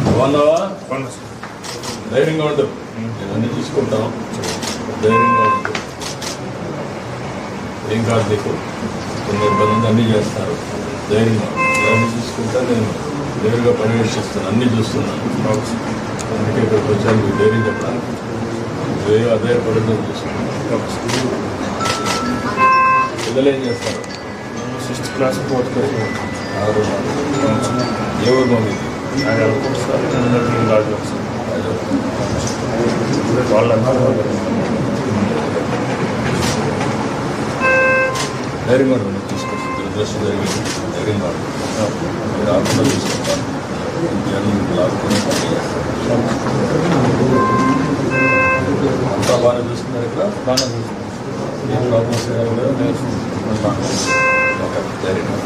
బాగున్నావా? ధైర్యంగా ఉండు, నేను అన్ని చూసుకుంటాం. ధైర్యంగా ఉండు. ఏం కాదు నీకు, కొన్ని ఇబ్బంది అన్నీ చేస్తారు. ధైర్యంగా అన్నీ చూసుకుంటా. నేను నేరుగా పర్యవేక్షిస్తాను, అన్నీ చూస్తున్నాను. అందుకే ఇక్కడికి వచ్చాను, మీకు ధైర్యం చెప్పడానికి. నువ్వే అధైర్యపడుతుందని చూసుకున్నాను. పిల్లలు ఏం చేస్తారు? 6th class 4th class. ఏ ఊరు మమ్మీ? వాళ్ళంతా ధైర్యంగా నువ్వు తీసుకొస్తాను. దురదృష్టం జరిగింది, ధైర్యంగా మీరు ఆకుండా తీసుకుంటాను. లాక్కుని అంతా బాగానే చూస్తున్నారు. ఇక్కడ బాగానే చూస్తున్నారు. ఏ ప్రాబ్లమ్స్ కూడా ఓకే, ధైర్యంగా.